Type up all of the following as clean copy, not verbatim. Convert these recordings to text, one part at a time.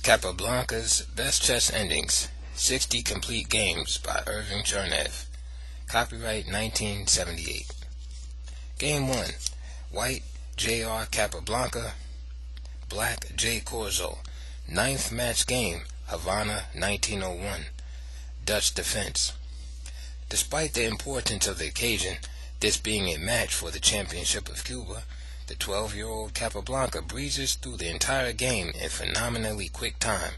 Capablanca's Best Chess Endings, 60 Complete Games by Irving Chernev. Copyright 1978. Game 1. White, J.R. Capablanca. Black, J. Corzo. Ninth match game, Havana, 1901. Dutch defense. Despite the importance of the occasion, this being a match for the championship of Cuba, the 12-year-old Capablanca breezes through the entire game in phenomenally quick time,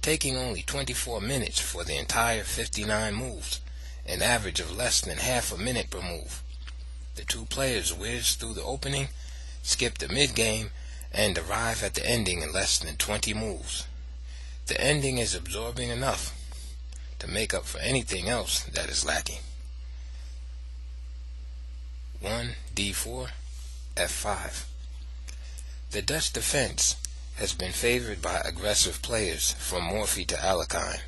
taking only 24 minutes for the entire 59 moves, an average of less than half a minute per move. The two players whiz through the opening, skip the mid-game, and arrive at the ending in less than 20 moves. The ending is absorbing enough to make up for anything else that is lacking. 1. D4 F5. The Dutch defense has been favored by aggressive players from Morphy to Alekhine.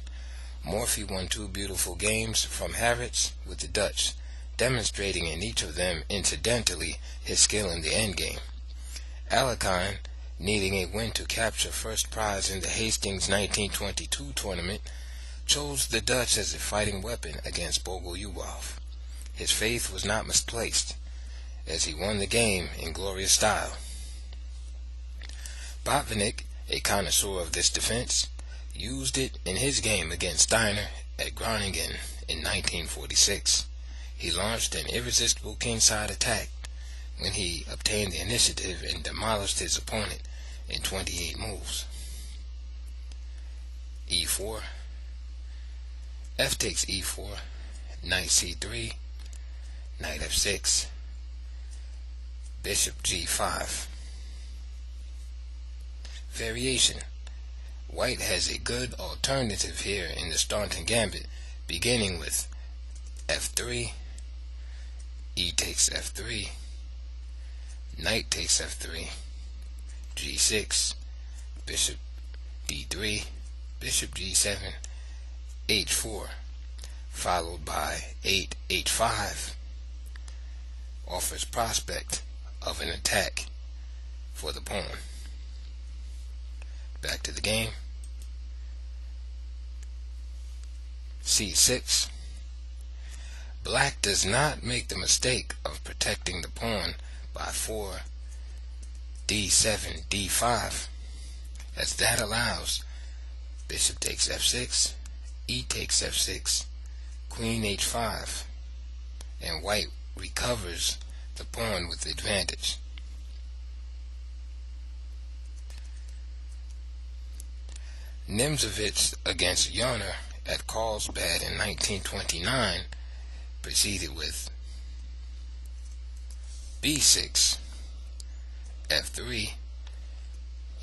Morphy won 2 beautiful games from Harrods with the Dutch, demonstrating in each of them incidentally his skill in the endgame. Alekhine, needing a win to capture first prize in the Hastings 1922 tournament, chose the Dutch as a fighting weapon against Bogolyubov. His faith was not misplaced, as he won the game in glorious style. Botvinnik, a connoisseur of this defense, used it in his game against Steiner at Groningen in 1946. He launched an irresistible kingside attack when he obtained the initiative and demolished his opponent in 28 moves. E4. F takes E4, Knight C3, Knight F6, Bishop G5. Variation. White has a good alternative here in the Staunton Gambit, beginning with F3, E takes F3, Knight takes F3, G6, Bishop D3, Bishop G7, H4, followed by 8 H5, offers prospect of an attack for the pawn. Back to the game. C6. Black does not make the mistake of protecting the pawn by 4 D7 D5, as that allows Bishop takes F6, E takes F6, Queen H5, and White recovers the pawn with advantage. Nimzovich against Yarner at Carlsbad in 1929 proceeded with B6, F3,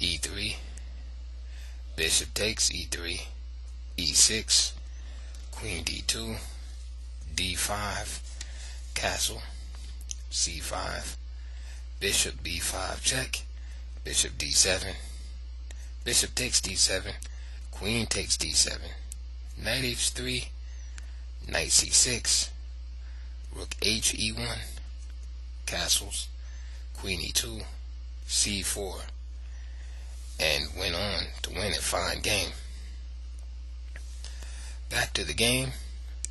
E3, Bishop takes E3, E6, Queen D2, D5, Castle, C5, Bishop B5 check, Bishop D7, Bishop takes D7, Queen takes D7, Knight H3, Knight C6, Rook H E1, castles, Queen E2, C4, and went on to win a fine game. Back to the game.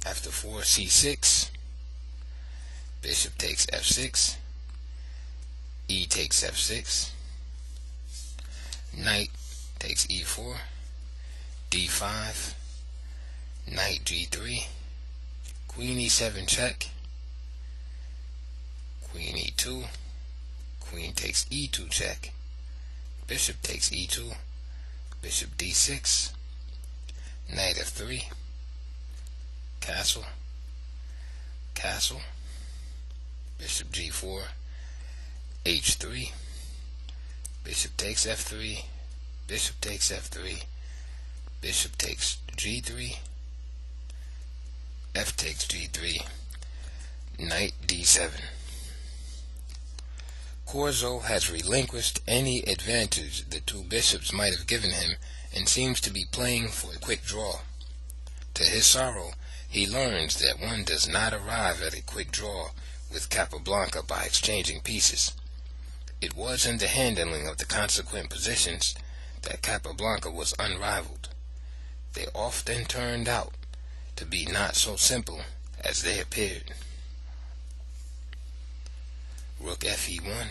After 4 C6, Bishop takes F6, E takes F6, Knight takes E4, D5, Knight G3, Queen E7 check, Queen E2, Queen takes E2 check, Bishop takes E2, Bishop D6, Knight F3, Castle, Castle, Bishop G4, H3, Bishop takes F3, Bishop takes F3, Bishop takes G3, F takes G3, Knight D7. Corzo has relinquished any advantage the two bishops might have given him and seems to be playing for a quick draw. To his sorrow, he learns that one does not arrive at a quick draw with Capablanca by exchanging pieces. It was in the handling of the consequent positions that Capablanca was unrivaled. They often turned out to be not so simple as they appeared. Rook fe1,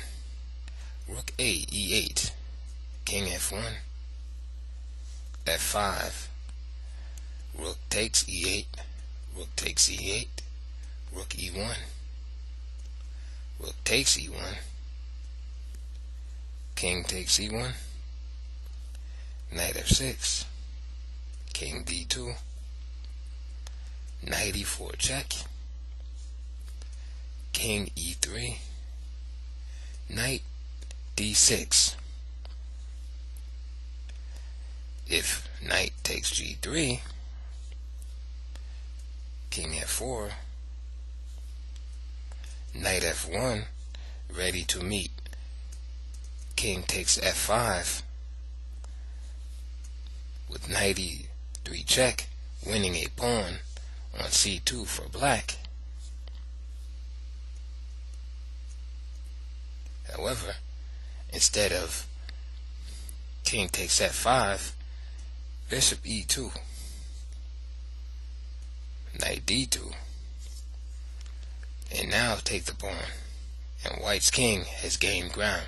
Rook a e8, King f1, f5, Rook takes e8, Rook takes e8, Rook e1, Rook takes e1, King takes e1, Knight f6, King d2, Knight e4 check, King e3, Knight d6. If Knight takes g3, King f4, Knight f1, ready to meet King takes f5, with Knight e3 check, winning a pawn on c2 for black. However, instead of King takes f5, Bishop e2, Knight d2, and now take the pawn, and White's king has gained ground.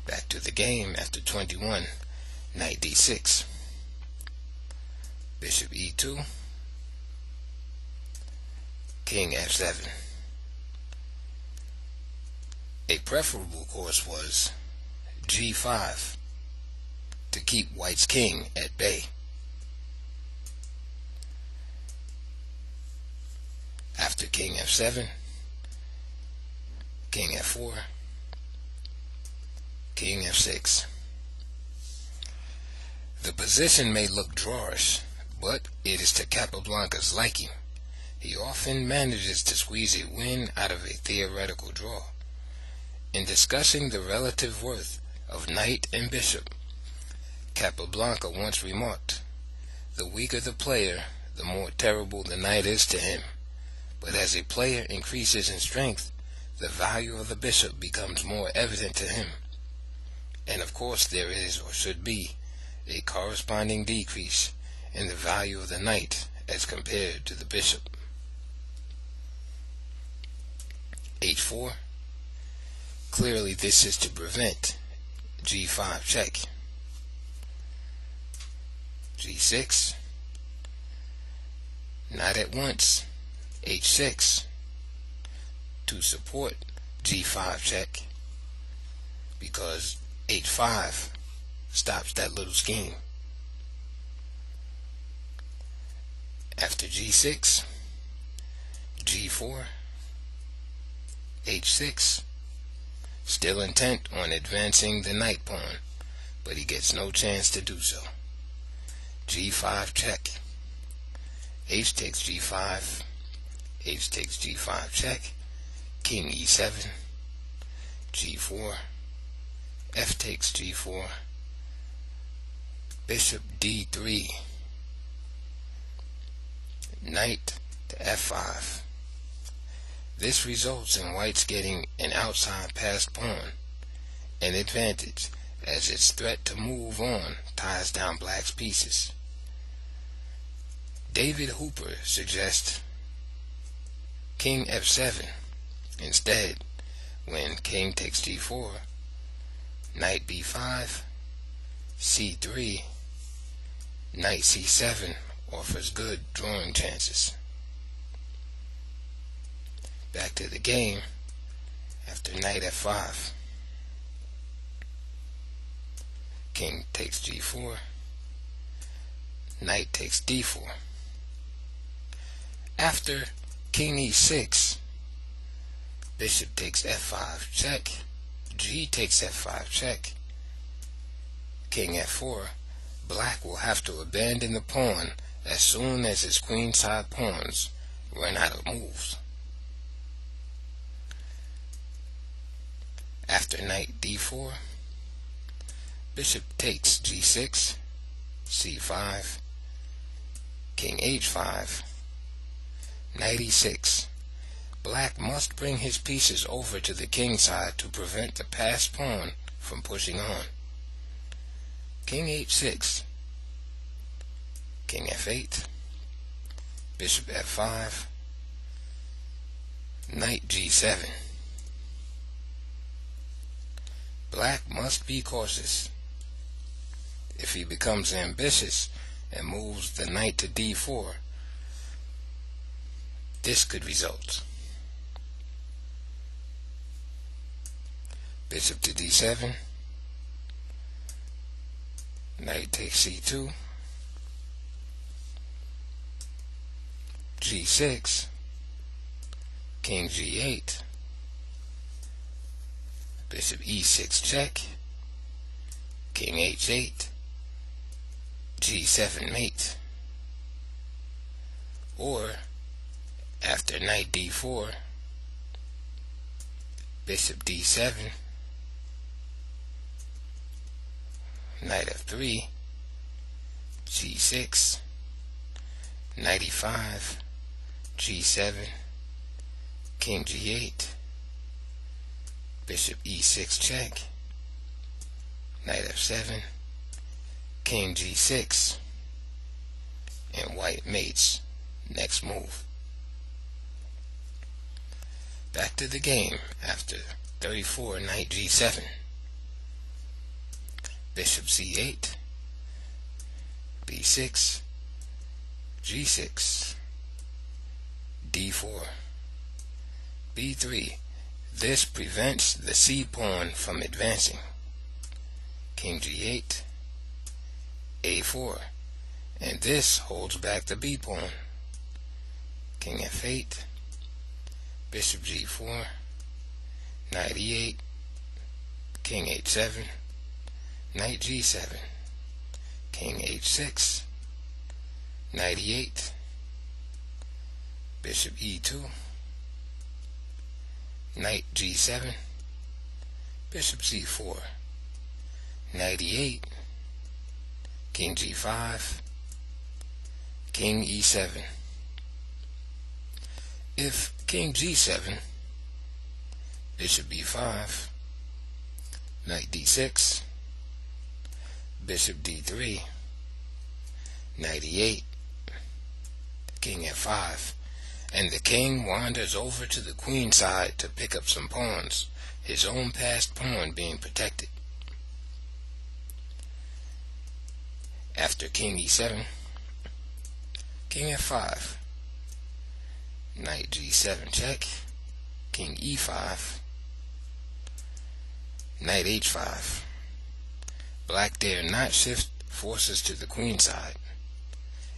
Back to the game after 21, Knight d6, Bishop e2, King f7. A preferable course was g5 to keep White's king at bay. After King f7, King f4, King f6. The position may look drawish, but it is to Capablanca's liking. He often manages to squeeze a win out of a theoretical draw. In discussing the relative worth of knight and bishop, Capablanca once remarked, "The weaker the player, the more terrible the knight is to him. But as a player increases in strength, the value of the bishop becomes more evident to him. And of course there is, or should be, a corresponding decrease in the value of the knight as compared to the bishop." h4. Clearly this is to prevent g5 check. g6. Not at once. h6. To support g5 check, because h5 stops that little scheme. After g6, g4, h6. Still intent on advancing the knight pawn, but he gets no chance to do so. g5 check. H takes g5. H takes g5 check. King e7. g4. F takes g4. Bishop d3. Knight to f5. This results in White's getting an outside passed pawn, an advantage, as its threat to move on ties down Black's pieces. David Hooper suggests King f7 instead when King takes g4, Knight b5, c3, Knight c7 offers good drawing chances. Back to the game after Knight f5. King takes g4. Knight takes d4. After King e6, Bishop takes f5 check. G takes f5 check. King f4. Black will have to abandon the pawn as soon as his queenside pawns run out of moves. After Knight d4, Bishop takes g6, c5, King h5, Knight e6. Black must bring his pieces over to the king side to prevent the passed pawn from pushing on. King h6, king f8, bishop f5, knight g7. Black must be cautious. If he becomes ambitious and moves the knight to d4, this could result. Bishop to d7, knight takes c2, g6, king g8, bishop e6 check, king h8, g7 mate. Or after knight d4, bishop d7, knight f3, g6, knight e5, g7, king g8, bishop e6 check, knight f7, king g6, and white mates. Next move. Back to the game after 34, knight g7, bishop c8, b6, g6, d4, b3. This prevents the c pawn from advancing. King g8, a4, and this holds back the b pawn. King f8, bishop g4, knight e8, king h7, knight g7, king h6, knight e8, bishop e2, knight g7, bishop c4, knight e8, king g5, king e7. If king g7, bishop b5, knight d6, bishop d3, knight e8, king f5, and the king wanders over to the queen side to pick up some pawns, his own passed pawn being protected. After king e7, king f5, knight g7 check, king e5, knight h5. Black dare not shift forces to the queen side.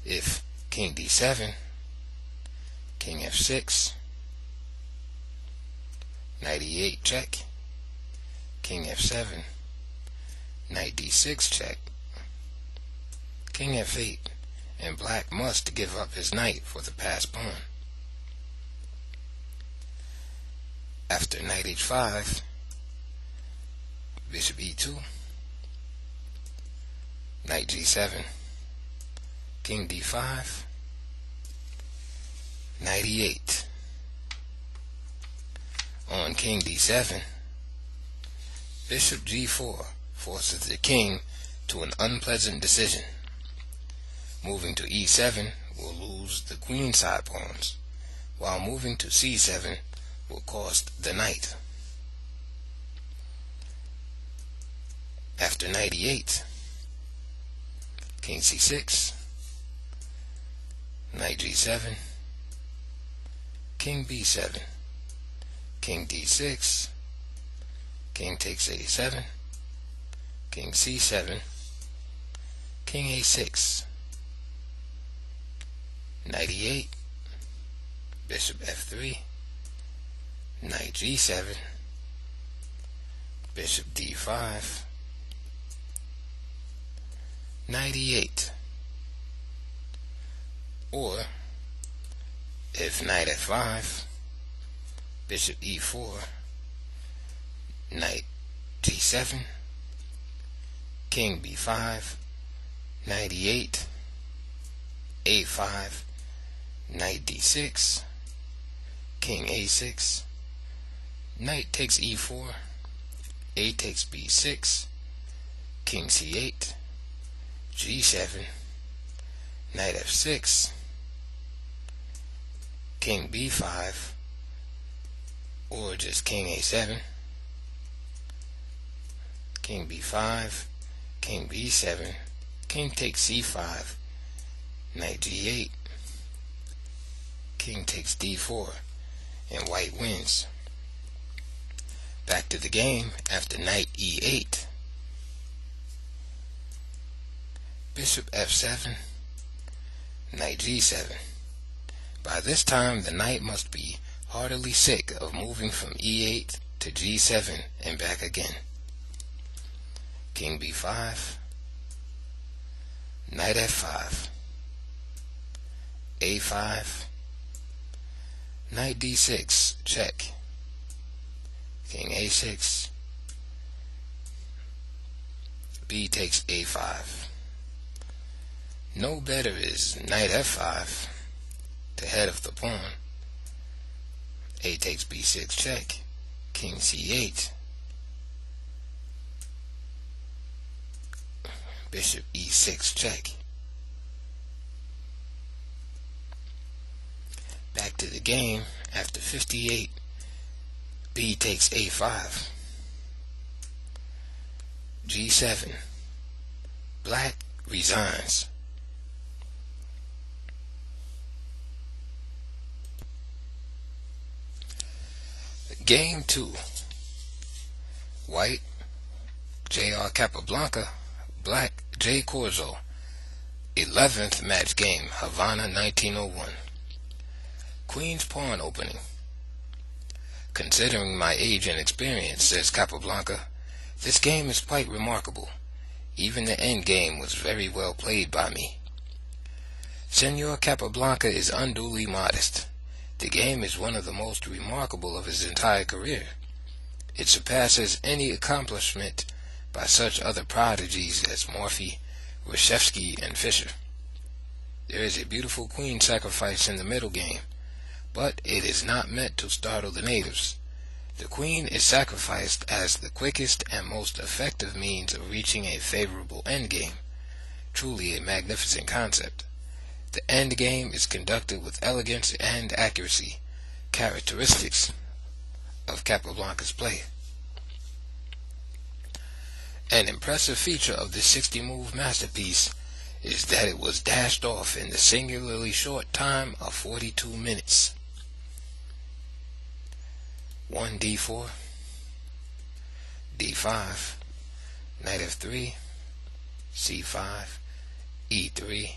If king d7, king f6, knight e8 check, king f7, knight d6 check, king f8, and black must give up his knight for the passed pawn. After knight h5, bishop e2, knight g7, king d5, knight e8. On king d7, bishop g4 forces the king to an unpleasant decision. Moving to e7 will lose the queen side pawns, while moving to c7 will cost the knight. After knight e8, king c6, knight g7, king b7, king d6, king takes a7, king c7, king a6, knight e8, bishop f3, knight g7, bishop d5, knight e8. Or, if knight f5, bishop e4, knight g7, king b5, knight e8, a5, knight d6, king a6, knight takes e4, A takes b6, king c8, g7, knight f6, king b5, or just king a7, king b5, king b7, king takes c5, knight g8, king takes d4, and white wins. Back to the game after knight e8, bishop f7, knight g7. By this time the knight must be heartily sick of moving from e8 to g7 and back again. King b5, knight f5, a5, knight d6, check, king a6, b takes a5. No better is knight f5 to head of the pawn. A takes b6, check, king c8, bishop e6, check. Back to the game after 58, b takes a5, g7, black resigns. Game 2. White, J.R. Capablanca, black, J. Corzo. 11th match game, Havana, 1901. Queen's pawn opening. Considering my age and experience, says Capablanca, this game is quite remarkable. Even the endgame was very well played by me. Senor Capablanca is unduly modest. The game is one of the most remarkable of his entire career. It surpasses any accomplishment by such other prodigies as Morphy, Reshevsky, and Fischer. There is a beautiful queen sacrifice in the middle game, but it is not meant to startle the natives. The queen is sacrificed as the quickest and most effective means of reaching a favorable endgame. Truly a magnificent concept. The endgame is conducted with elegance and accuracy, characteristics of Capablanca's play. An impressive feature of this 60-move masterpiece is that it was dashed off in the singularly short time of 42 minutes. 1 d4, d5, knight f3, c5, e3,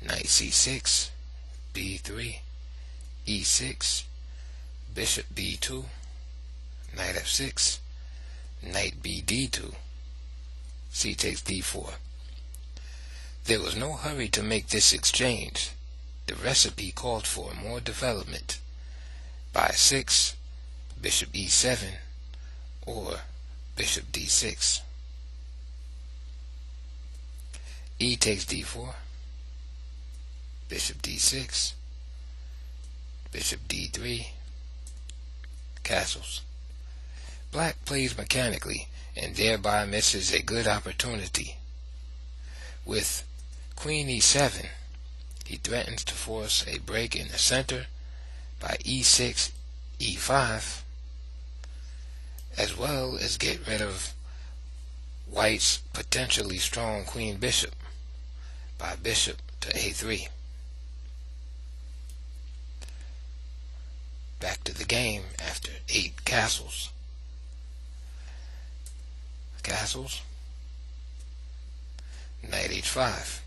knight c6, b3, e6, bishop b2, knight f6, knight bd2, c takes d4. There was no hurry to make this exchange. The recipe called for more development. By 6, bishop e7, or bishop d6. E takes d4, bishop d6, bishop d3, castles. Black plays mechanically and thereby misses a good opportunity. With queen e7, he threatens to force a break in the center by e6, e5, as well as get rid of white's potentially strong queen bishop by bishop to a3. Back to the game after 8 castles. Castles, knight h5.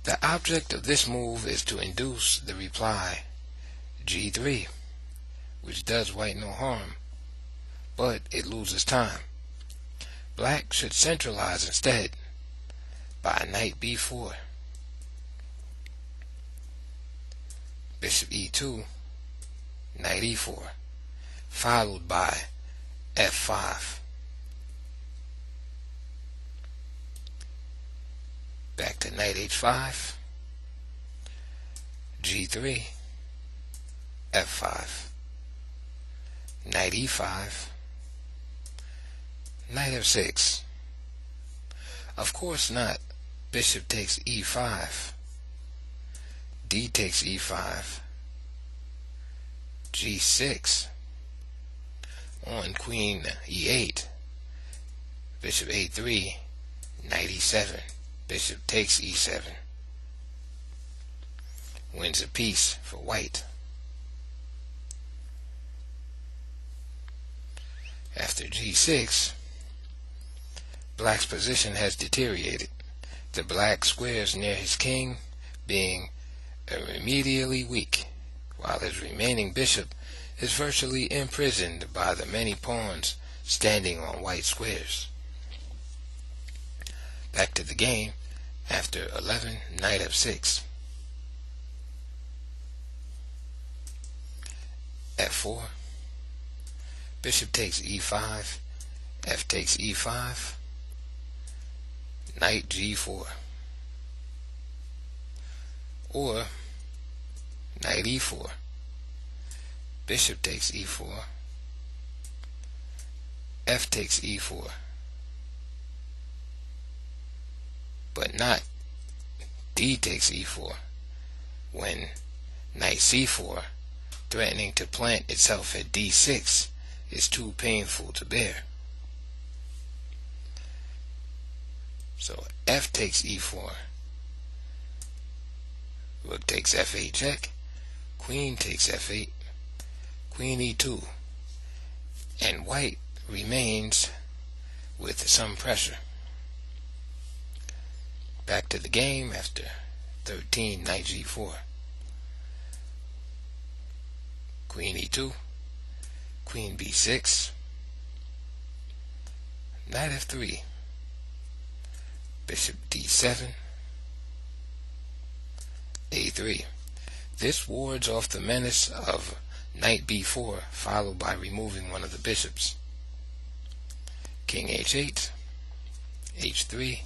The object of this move is to induce the reply g3, which does white no harm, but it loses time. Black should centralize instead by knight b4, bishop e2, knight e4, followed by f5. Back to knight h5, g3, f5, knight e5, Knight f6. Of course not. Bishop takes e5. D takes e5. g6. On queen e8. Bishop a3. Knight e7. Bishop takes e7. Wins a piece for white. After g6, black's position has deteriorated, the black squares near his king being irremediably weak, while his remaining bishop is virtually imprisoned by the many pawns standing on white squares. Back to the game after 11, knight f6. f4. Bishop takes e5. F takes e5. Knight g4. Or knight e4. Bishop takes e4. F takes e4. But not D takes e4, when knight c4, threatening to plant itself at d6, is too painful to bear. So F takes e4, rook takes f8 check, queen takes f8, queen e2, and white remains with some pressure. Back to the game after 13, knight g4. Queen e2, queen b6, knight f3, bishop d7, a3. This wards off the menace of knight b4, followed by removing one of the bishops. King h8, h3,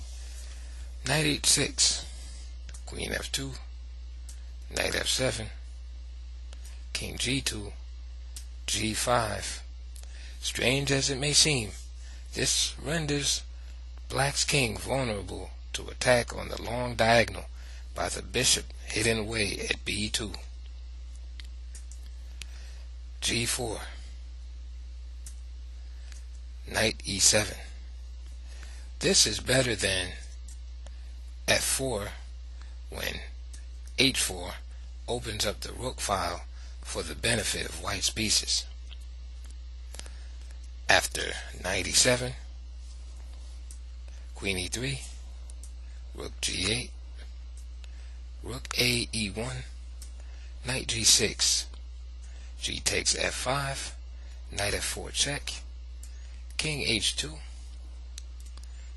knight h6, queen f2, knight f7, king g2, g5. Strange as it may seem, this renders black's king vulnerable to attack on the long diagonal by the bishop hidden away at b2. g4, knight e7. This is better than f4 when h4 opens up the rook file for the benefit of white's pieces. After knight e7, queen e3, rook g8, rook a e1, knight g6, g takes f5, knight f4 check, king h2,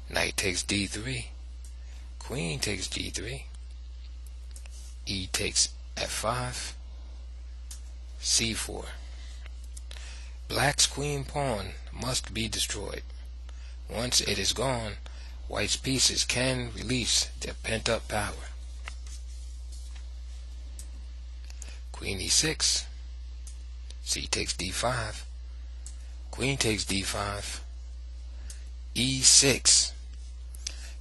knight takes d3, queen takes g3, e takes f5, c4. Black's queen pawn must be destroyed. Once it is gone, white's pieces can release their pent-up power. Queen e6, c takes d5, queen takes d5, e6.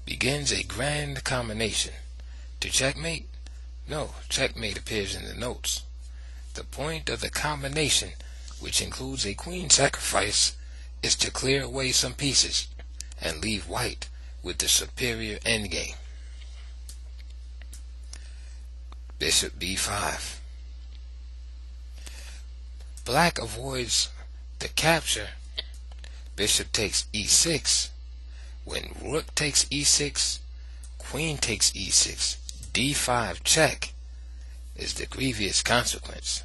Begins a grand combination. To checkmate? No, checkmate appears in the notes. The point of the combination, which includes a queen sacrifice, is to clear away some pieces and leave white with the superior endgame. Bishop b5. Black avoids the capture. Bishop takes e6. When rook takes e6, queen takes e6, d5 check is the grievous consequence.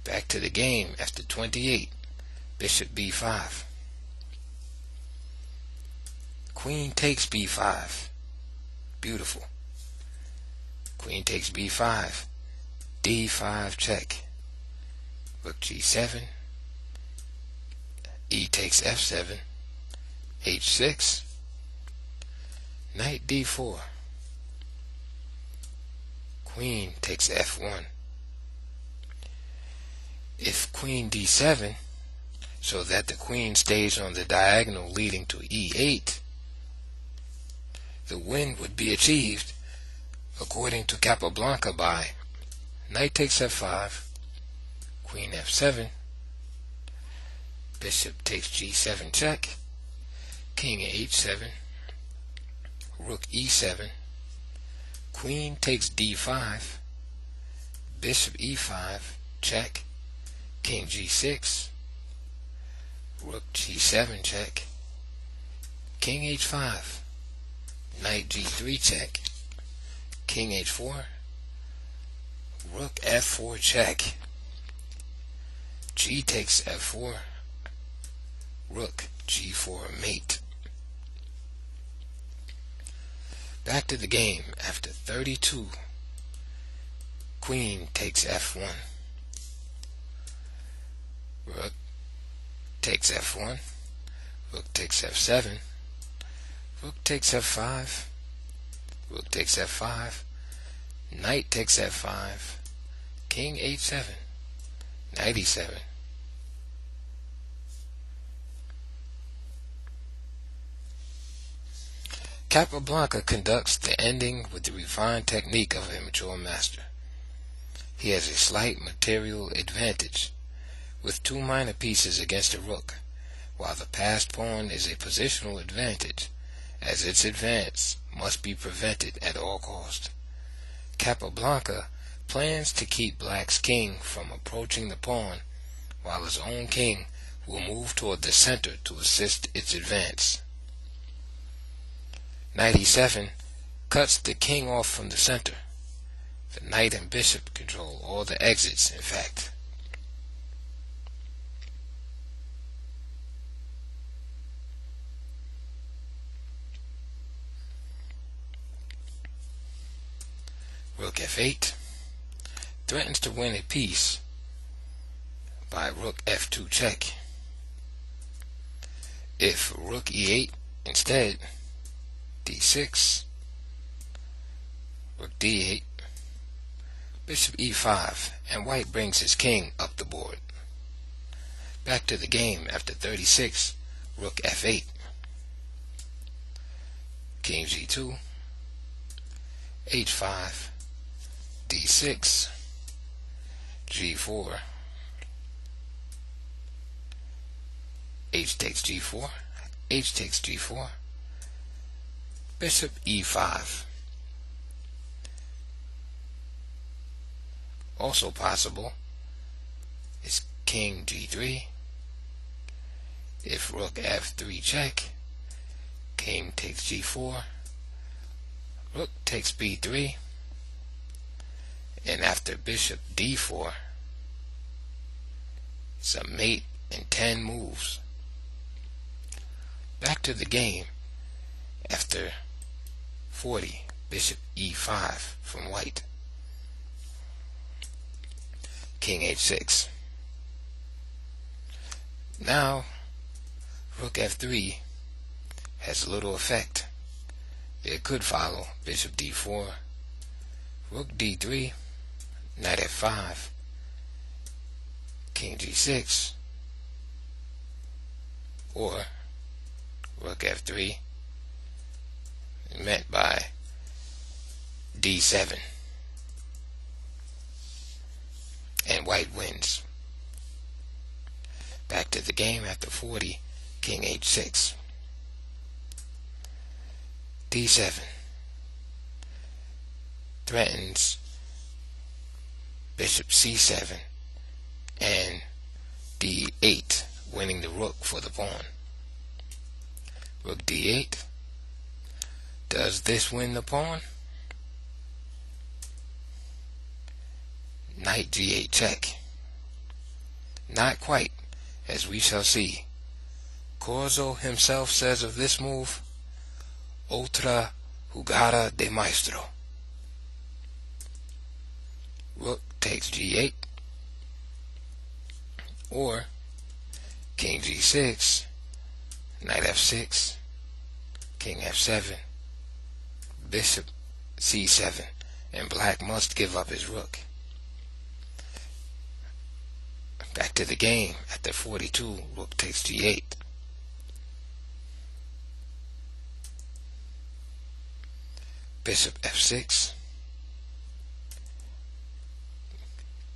Back to the game after 28, bishop b5. Queen takes b5. Beautiful. Queen takes b5, d5 check. Rook g7, e takes f7, h6, knight d4, queen takes f1. If queen d7, so that the queen stays on the diagonal leading to e8, the win would be achieved according to Capablanca by knight takes f5, queen f7, bishop takes g7 check, king h7, rook e7, queen takes d5, bishop e5 check, king g6, rook g7 check, king h5, knight g3 check, king h4, rook f4 check, g takes f4, rook g4 mate. Back to the game after 32. Queen takes f1, rook takes f1, rook takes f7, rook takes f5, rook takes f5, knight takes f5, king h7, knight e7. Capablanca conducts the ending with the refined technique of a mature master. He has a slight material advantage, with two minor pieces against a rook, while the passed pawn is a positional advantage, as its advance must be prevented at all cost. Capablanca plans to keep black's king from approaching the pawn, while his own king will move toward the center to assist its advance. Knight e7 cuts the king off from the center. The knight and bishop control all the exits, in fact. Rook f8 threatens to win a piece by rook f2 check. If rook e8 instead, d6, rook d8, bishop e5, and white brings his king up the board. Back to the game after 36. Rook f8, king g2, h5, d6, g4, h takes g4, h takes g4, bishop e5. Also possible is king g3. If rook f3 check, king takes g4, rook takes b3, and after bishop d4, it's a mate in 10 moves. Back to the game after 40. Bishop e5 from white. King h6. Now rook f3 has little effect. It could follow bishop d4, rook d3, knight f5, king g6, or rook f3 met by d7, and white wins. Back to the game after 40. King h6, d7 threatens bishop c7 and d8, winning the rook for the pawn. Rook d8. Does this win the pawn? Knight g8 check. Not quite, as we shall see. Corzo himself says of this move, otra jugada de maestro. Rook takes g8, or king g6, knight f6, king f7, bishop c7, and black must give up his rook. Back to the game. After 42, rook takes g8. Bishop f6.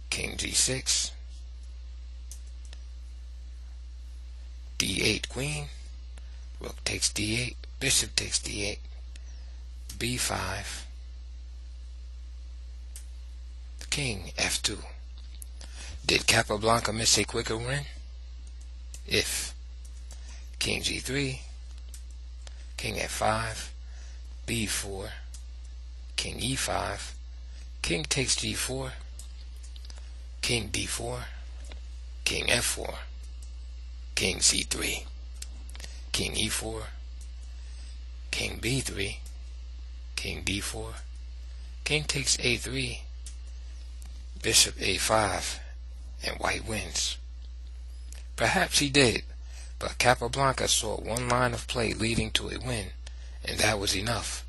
King g6. d8 queen. Rook takes d8. Bishop takes d8. b5. King f2. Did Capablanca miss a quicker win? If King g3, King f5, b4, King e5, King takes g4, King d4, King f4, King c3, King e4, King b3, King d4, King takes a3, Bishop a5, and white wins. Perhaps he did, but Capablanca saw one line of play leading to a win, and that was enough.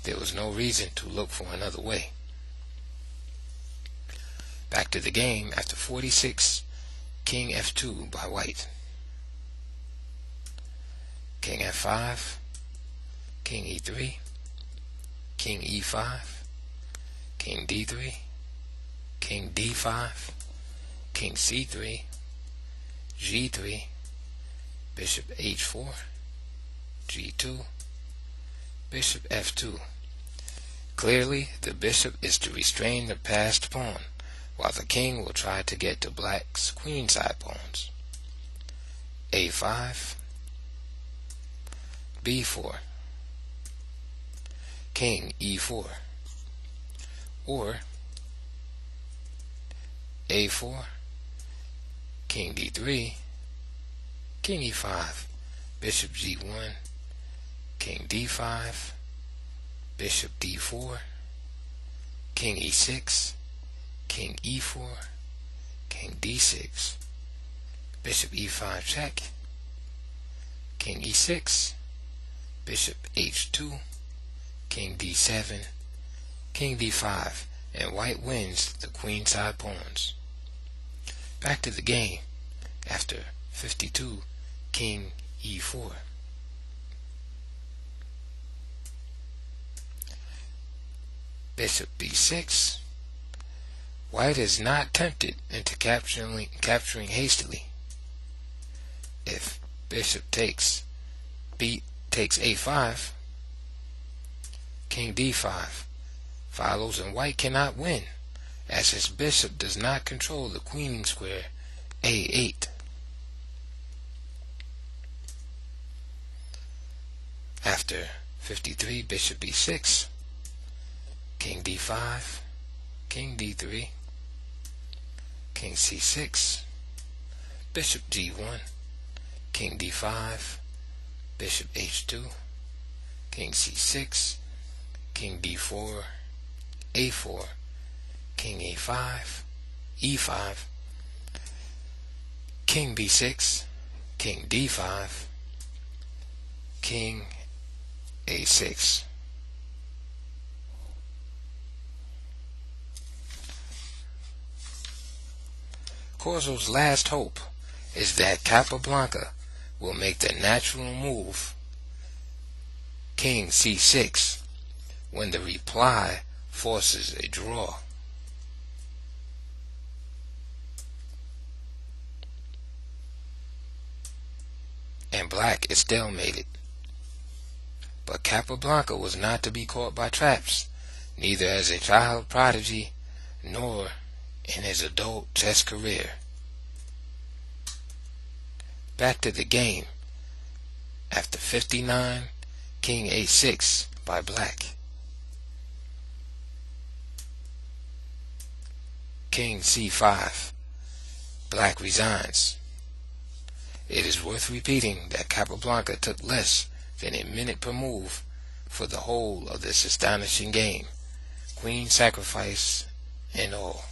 There was no reason to look for another way. Back to the game. After 46, King f2 by white. King f5, King e3, King e5, King d3, King d5, King c3, g3, Bishop h4, g2, Bishop f2. Clearly, the bishop is to restrain the passed pawn, while the king will try to get to black's queenside pawns. a5, b4, King e4, or a4, King d3, King e5, Bishop g1, King d5, Bishop d4, King e6, King e4, King d6, Bishop e5 check, King e6, Bishop h2, King d7, King d5, and white wins the queenside pawns. Back to the game. After 52, King e4. Bishop b6. White is not tempted into capturing hastily. If bishop takes a5, King d5 follows, and white cannot win, as his bishop does not control the queening square a8. After 53, Bishop b6, King d5, King d3, King c6, Bishop g1, King d5, Bishop h2, King c6, King d4, a4, King a5, e5, King b6, King d5, King a6. Corzo's last hope is that Capablanca will make the natural move, King c6, when the reply forces a draw. And black is stalemated. But Capablanca was not to be caught by traps, neither as a child prodigy nor in his adult chess career. Back to the game. After 59, King a6 by black. King c5. Black resigns. It is worth repeating that Capablanca took less than a minute per move for the whole of this astonishing game, queen sacrifice and all.